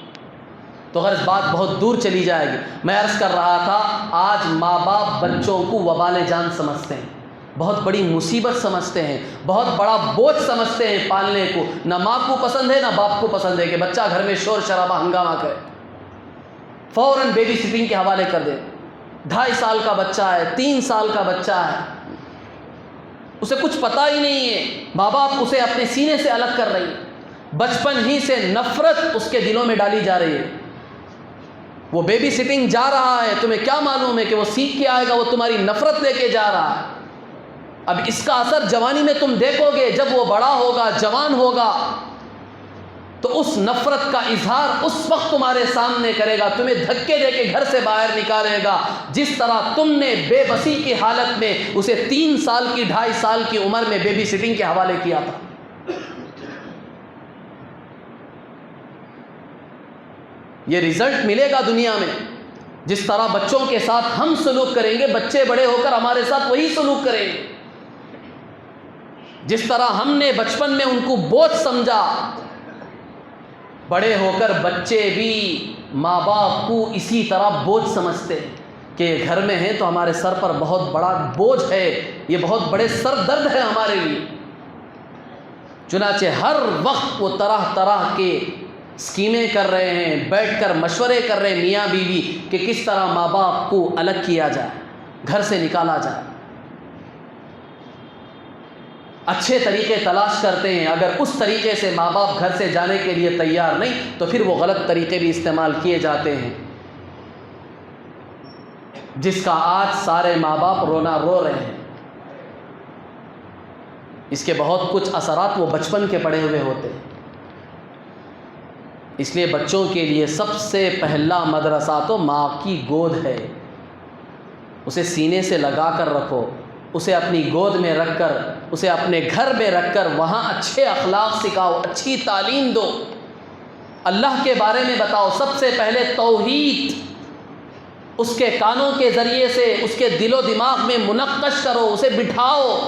تو غرض بات بہت دور چلی جائے گی، میں عرض کر رہا تھا آج ماں باپ بچوں کو وبال جان سمجھتے ہیں، بہت بڑی مصیبت سمجھتے ہیں، بہت بڑا بوجھ سمجھتے ہیں پالنے کو، نہ ماں کو پسند ہے نہ باپ کو پسند ہے کہ بچہ گھر میں شور شرابہ ہنگامہ کرے، فوراً بیبی سٹنگ کے حوالے کر دے، 2.5 سال کا بچہ ہے، 3 سال کا بچہ ہے، اسے کچھ پتہ ہی نہیں ہے، ماں باپ اسے اپنے سینے سے الگ کر رہی ہے، بچپن ہی سے نفرت اس کے دلوں میں ڈالی جا رہی ہے۔ وہ بیبی سٹنگ جا رہا ہے، تمہیں کیا معلوم ہے کہ وہ سیکھ کے آئے گا، وہ تمہاری نفرت لے کے جا رہا ہے۔ اب اس کا اثر جوانی میں تم دیکھو گے، جب وہ بڑا ہوگا، جوان ہوگا، تو اس نفرت کا اظہار اس وقت تمہارے سامنے کرے گا، تمہیں دھکے دے کے گھر سے باہر نکالے گا، جس طرح تم نے بے بسی کی حالت میں اسے 3 سال کی 2.5 سال کی عمر میں بیبی سٹنگ کے حوالے کیا تھا۔ یہ رزلٹ ملے گا دنیا میں، جس طرح بچوں کے ساتھ ہم سلوک کریں گے بچے بڑے ہو کر ہمارے ساتھ وہی سلوک کریں گے. جس طرح ہم نے بچپن میں ان کو بوجھ سمجھا، بڑے ہو کر بچے بھی ماں باپ کو اسی طرح بوجھ سمجھتے ہیں کہ یہ گھر میں ہیں تو ہمارے سر پر بہت بڑا بوجھ ہے، یہ بہت بڑے سر درد ہے ہمارے لیے. چنانچہ ہر وقت وہ طرح طرح کے اسکیمیں کر رہے ہیں، بیٹھ کر مشورے کر رہے ہیں میاں بیوی کہ کس طرح ماں باپ کو الگ کیا جائے، گھر سے نکالا جائے. اچھے طریقے تلاش کرتے ہیں. اگر اس طریقے سے ماں باپ گھر سے جانے کے لیے تیار نہیں تو پھر وہ غلط طریقے بھی استعمال کیے جاتے ہیں، جس کا آج سارے ماں باپ رونا رو رہے ہیں. اس کے بہت کچھ اثرات وہ بچپن کے پڑے ہوئے ہوتے ہیں. اس لیے بچوں کے لیے سب سے پہلا مدرسہ تو ماں کی گود ہے. اسے سینے سے لگا کر رکھو، اسے اپنی گود میں رکھ کر، اسے اپنے گھر میں رکھ کر وہاں اچھے اخلاق سکھاؤ، اچھی تعلیم دو، اللہ کے بارے میں بتاؤ. سب سے پہلے توحید اس کے کانوں کے ذریعے سے اس کے دل و دماغ میں منقش کرو، اسے بٹھاؤ.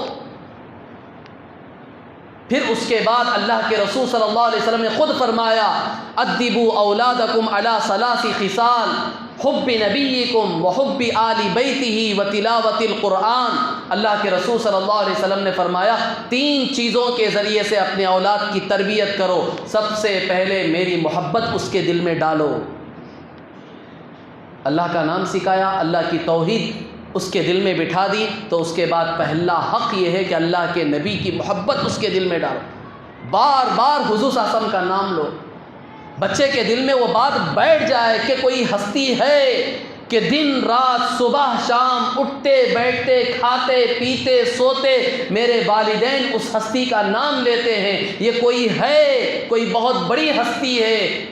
پھر اس کے بعد اللہ کے رسول صلی اللہ علیہ وسلم نے خود فرمایا ادبوا اولادکم علی ثلاث خصال حب نبیکم وحب آل بیتہ وتلاوت القرآن. اللہ کے رسول صلی اللہ علیہ وسلم نے فرمایا 3 چیزوں کے ذریعے سے اپنے اولاد کی تربیت کرو. سب سے پہلے میری محبت اس کے دل میں ڈالو. اللہ کا نام سکھایا، اللہ کی توحید اس کے دل میں بٹھا دی، تو اس کے بعد پہلا حق یہ ہے کہ اللہ کے نبی کی محبت اس کے دل میں ڈالو. بار بار حضور صلی اللہ علیہ وسلم کا نام لو. بچے کے دل میں وہ بات بیٹھ جائے کہ کوئی ہستی ہے کہ دن رات صبح شام اٹھتے بیٹھتے کھاتے پیتے سوتے میرے والدین اس ہستی کا نام لیتے ہیں. یہ کوئی ہے، کوئی بہت بڑی ہستی ہے.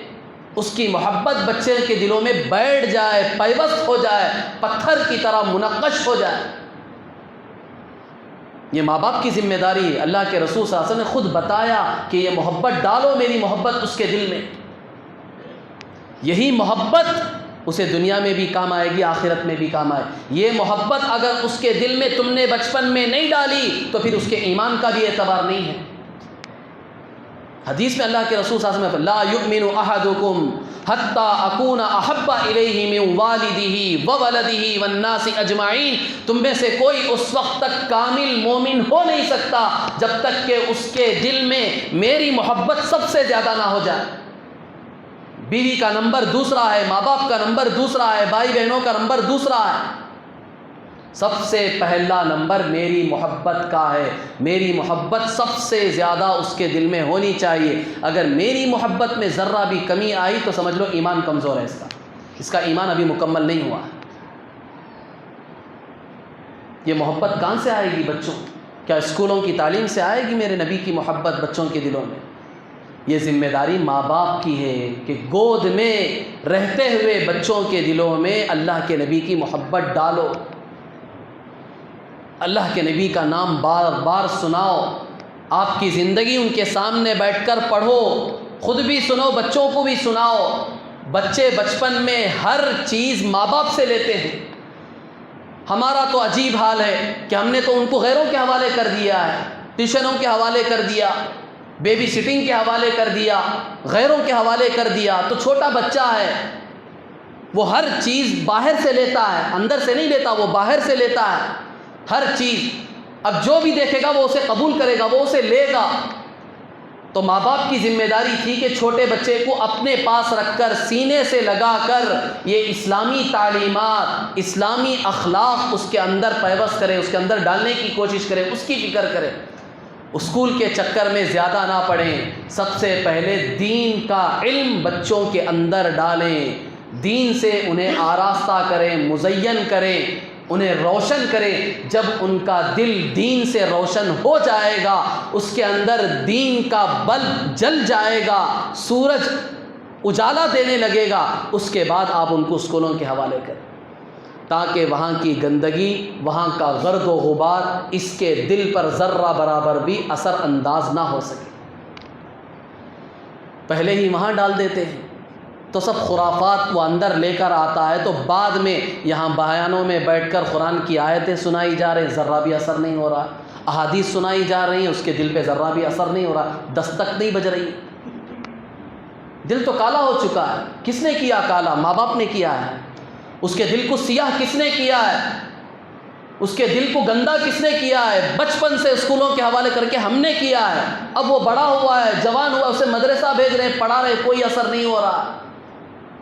اس کی محبت بچے کے دلوں میں بیٹھ جائے، پیوست ہو جائے، پتھر کی طرح منقش ہو جائے. یہ ماں باپ کی ذمہ داری ہے. اللہ کے رسول صلی اللہ علیہ وسلم نے خود بتایا کہ یہ محبت ڈالو، میری محبت اس کے دل میں. یہی محبت اسے دنیا میں بھی کام آئے گی، آخرت میں بھی کام آئے. یہ محبت اگر اس کے دل میں تم نے بچپن میں نہیں ڈالی تو پھر اس کے ایمان کا بھی اعتبار نہیں ہے. حدیث میں اللہ کے رسول صلی اللہ علیہ وسلم لا یؤمن احدکم حتی اکون احب الیہ من والدہ وولدہ والناس اجمعین. تم میں سے کوئی اس وقت تک کامل مومن ہو نہیں سکتا جب تک کہ اس کے دل میں میری محبت سب سے زیادہ نہ ہو جائے. بیوی کا نمبر دوسرا ہے، ماں باپ کا نمبر دوسرا ہے، بھائی بہنوں کا نمبر دوسرا ہے. سب سے پہلا نمبر میری محبت کا ہے. میری محبت سب سے زیادہ اس کے دل میں ہونی چاہیے. اگر میری محبت میں ذرہ بھی کمی آئی تو سمجھ لو ایمان کمزور ہے. اس کا ایمان ابھی مکمل نہیں ہوا. یہ محبت کہاں سے آئے گی بچوں؟ کیا اسکولوں کی تعلیم سے آئے گی میرے نبی کی محبت بچوں کے دلوں میں؟ یہ ذمہ داری ماں باپ کی ہے کہ گود میں رہتے ہوئے بچوں کے دلوں میں اللہ کے نبی کی محبت ڈالو. اللہ کے نبی کا نام بار بار سناؤ. آپ کی زندگی ان کے سامنے بیٹھ کر پڑھو، خود بھی سنو، بچوں کو بھی سناؤ. بچے بچپن میں ہر چیز ماں باپ سے لیتے ہیں. ہمارا تو عجیب حال ہے کہ ہم نے تو ان کو غیروں کے حوالے کر دیا ہے، ٹیوشنوں کے حوالے کر دیا، بیبی سٹنگ کے حوالے کر دیا، غیروں کے حوالے کر دیا. تو چھوٹا بچہ ہے، وہ ہر چیز باہر سے لیتا ہے، اندر سے نہیں لیتا، وہ باہر سے لیتا ہے ہر چیز. اب جو بھی دیکھے گا وہ اسے قبول کرے گا، وہ اسے لے گا. تو ماں باپ کی ذمہ داری تھی کہ چھوٹے بچے کو اپنے پاس رکھ کر سینے سے لگا کر یہ اسلامی تعلیمات، اسلامی اخلاق اس کے اندر پیوست کرے، اس کے اندر ڈالنے کی کوشش کرے، اس کی فکر کرے. اسکول کے چکر میں زیادہ نہ پڑھیں. سب سے پہلے دین کا علم بچوں کے اندر ڈالیں، دین سے انہیں آراستہ کریں، مزین کریں، انہیں روشن کریں. جب ان کا دل دین سے روشن ہو جائے گا، اس کے اندر دین کا بلب جل جائے گا، سورج اجالا دینے لگے گا. اس کے بعد آپ ان کو اسکولوں کے حوالے کریں تاکہ وہاں کی گندگی، وہاں کا گرد و غبار اس کے دل پر ذرہ برابر بھی اثر انداز نہ ہو سکے. پہلے ہی وہاں ڈال دیتے ہیں. تو سب خرافات وہ اندر لے کر آتا ہے، تو بعد میں یہاں بیانوں میں بیٹھ کر قرآن کی آیتیں سنائی جا رہی ہیں، ذرہ بھی اثر نہیں ہو رہا، احادیث سنائی جا رہی ہیں، اس کے دل پہ ذرہ بھی اثر نہیں ہو رہا، دستک نہیں بج رہی، دل تو کالا ہو چکا ہے۔ کس نے کیا کالا؟ ماں باپ نے کیا ہے۔ اس کے دل کو سیاہ کس نے کیا ہے؟ اس کے دل کو گندا کس نے کیا ہے؟ بچپن سے اسکولوں کے حوالے کر کے ہم نے کیا ہے۔ اب وہ بڑا ہوا ہے، جوان ہوا، اسے مدرسہ بھیج رہے ہیں، پڑھا رہے، کوئی اثر نہیں ہو رہا،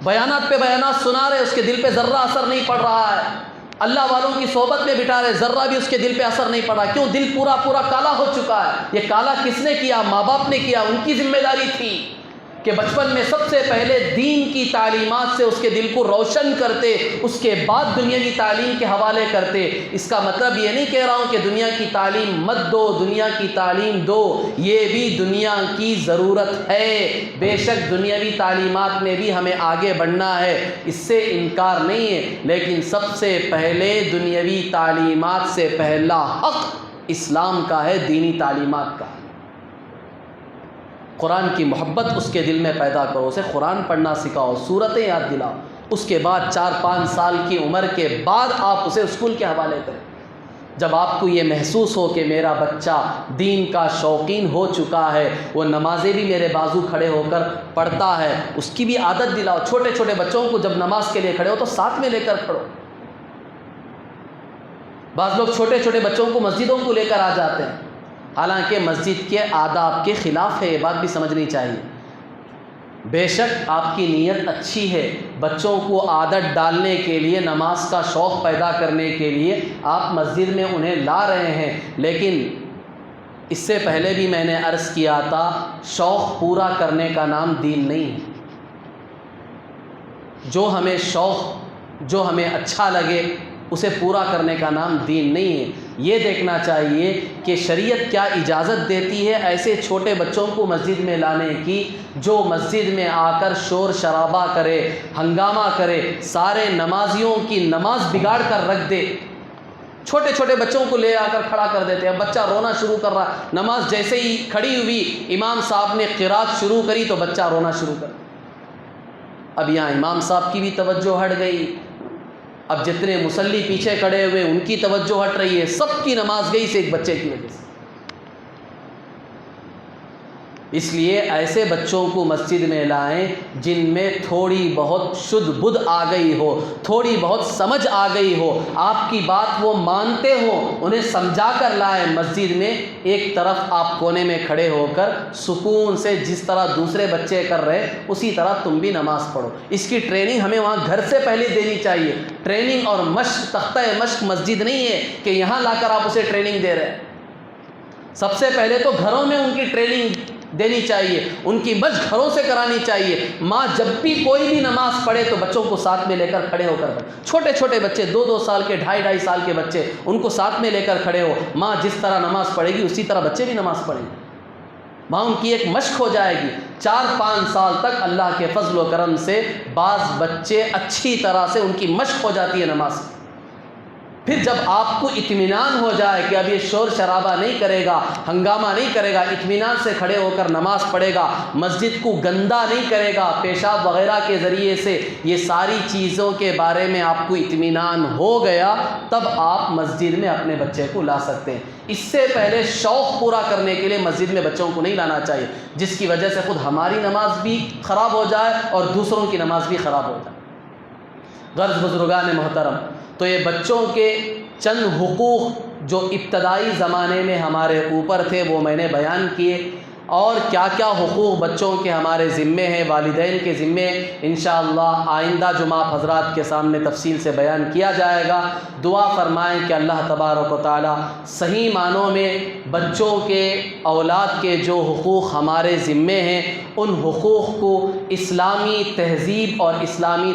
بیانات پہ بیانات سنا رہے، اس کے دل پہ ذرہ اثر نہیں پڑ رہا ہے، اللہ والوں کی صحبت میں بٹھا رہے، ذرہ بھی اس کے دل پہ اثر نہیں پڑ رہا۔ کیوں؟ دل پورا کالا ہو چکا ہے۔ یہ کالا کس نے کیا؟ ماں باپ نے کیا۔ ان کی ذمہ داری تھی کہ بچپن میں سب سے پہلے دین کی تعلیمات سے اس کے دل کو روشن کرتے، اس کے بعد دنیاوی تعلیم کے حوالے کرتے۔ اس کا مطلب یہ نہیں کہہ رہا ہوں کہ دنیا کی تعلیم مت دو، دنیا کی تعلیم دو، یہ بھی دنیا کی ضرورت ہے۔ بے شک دنیاوی تعلیمات میں بھی ہمیں آگے بڑھنا ہے، اس سے انکار نہیں ہے، لیکن سب سے پہلے دنیاوی تعلیمات سے پہلا حق اسلام کا ہے، دینی تعلیمات کا ہے۔ قرآن کی محبت اس کے دل میں پیدا کرو، اسے قرآن پڑھنا سکھاؤ، سورتیں یاد دلاؤ، اس کے بعد 4-5 سال کی عمر کے بعد آپ اسے اسکول کے حوالے کریں۔ جب آپ کو یہ محسوس ہو کہ میرا بچہ دین کا شوقین ہو چکا ہے، وہ نمازیں بھی میرے بازو کھڑے ہو کر پڑھتا ہے، اس کی بھی عادت دلاؤ۔ چھوٹے چھوٹے بچوں کو جب نماز کے لیے کھڑے ہو تو ساتھ میں لے کر کھڑو۔ بعض لوگ چھوٹے چھوٹے بچوں کو مسجدوں کو لے کر آ جاتے ہیں، حالانکہ مسجد کے آداب کے خلاف ہے، یہ بات بھی سمجھنی چاہیے۔ بے شک آپ کی نیت اچھی ہے، بچوں کو عادت ڈالنے کے لیے، نماز کا شوق پیدا کرنے کے لیے آپ مسجد میں انہیں لا رہے ہیں، لیکن اس سے پہلے بھی میں نے عرض کیا تھا، شوق پورا کرنے کا نام دین نہیں ہے۔ جو ہمیں شوق، جو ہمیں اچھا لگے، اسے پورا کرنے کا نام دین نہیں ہے۔ یہ دیکھنا چاہیے کہ شریعت کیا اجازت دیتی ہے ایسے چھوٹے بچوں کو مسجد میں لانے کی، جو مسجد میں آ کر شور شرابہ کرے، ہنگامہ کرے، سارے نمازیوں کی نماز بگاڑ کر رکھ دے۔ چھوٹے چھوٹے بچوں کو لے آ کر کھڑا کر دیتے ہیں، بچہ رونا شروع کر رہا، نماز جیسے ہی کھڑی ہوئی، امام صاحب نے قرات شروع کری تو بچہ رونا شروع کر۔ اب یہاں امام صاحب کی بھی توجہ ہٹ گئی، اب جتنے مصلی پیچھے کھڑے ہوئے ان کی توجہ ہٹ رہی ہے، سب کی نماز گئی سے ایک بچے کی وجہ سے۔ اس لیے ایسے بچوں کو مسجد میں لائیں جن میں تھوڑی بہت شدھ بدھ آ گئی ہو، تھوڑی بہت سمجھ آ گئی ہو، آپ کی بات وہ مانتے ہوں، انہیں سمجھا کر لائیں مسجد میں۔ ایک طرف آپ کونے میں کھڑے ہو کر سکون سے جس طرح دوسرے بچے کر رہے اسی طرح تم بھی نماز پڑھو۔ اس کی ٹریننگ ہمیں وہاں گھر سے پہلے دینی چاہیے۔ ٹریننگ اور مشق، تختہ مشق مسجد نہیں ہے کہ یہاں لا کر آپ اسے ٹریننگ دے رہے ہیں۔ سب سے پہلے تو گھروں میں ان کی ٹریننگ دینی چاہیے، ان کی مشق گھروں سے کرانی چاہیے۔ ماں جب بھی کوئی بھی نماز پڑھے تو بچوں کو ساتھ میں لے کر کھڑے ہو کر پڑھے۔ چھوٹے چھوٹے بچے 2-2 سال کے، 2.5 سال کے بچے، ان کو ساتھ میں لے کر کھڑے ہو۔ ماں جس طرح نماز پڑھے گی اسی طرح بچے بھی نماز پڑھیں گے، ماں ان کی ایک مشق ہو جائے گی۔ 4-5 سال تک اللہ کے فضل و کرم سے بعض بچے اچھی طرح سے ان کی مشق ہو جاتی ہے نماز کی۔ پھر جب آپ کو اطمینان ہو جائے کہ اب یہ شور شرابہ نہیں کرے گا، ہنگامہ نہیں کرے گا، اطمینان سے کھڑے ہو کر نماز پڑھے گا، مسجد کو گندا نہیں کرے گا، پیشاب وغیرہ کے ذریعے سے، یہ ساری چیزوں کے بارے میں آپ کو اطمینان ہو گیا، تب آپ مسجد میں اپنے بچے کو لا سکتے ہیں۔ اس سے پہلے شوق پورا کرنے کے لیے مسجد میں بچوں کو نہیں لانا چاہیے، جس کی وجہ سے خود ہماری نماز بھی خراب ہو جائے اور دوسروں کی نماز بھی خراب ہو جائے۔ غرض بزرگان محترم، تو یہ بچوں کے چند حقوق جو ابتدائی زمانے میں ہمارے اوپر تھے وہ میں نے بیان کیے، اور کیا کیا حقوق بچوں کے ہمارے ذمے ہیں، والدین کے ذمے، انشاءاللہ آئندہ جمعہ آپ حضرات کے سامنے تفصیل سے بیان کیا جائے گا۔ دعا فرمائیں کہ اللہ تبارک و تعالی صحیح معنوں میں بچوں کے، اولاد کے جو حقوق ہمارے ذمے ہیں، ان حقوق کو اسلامی تہذیب اور اسلامی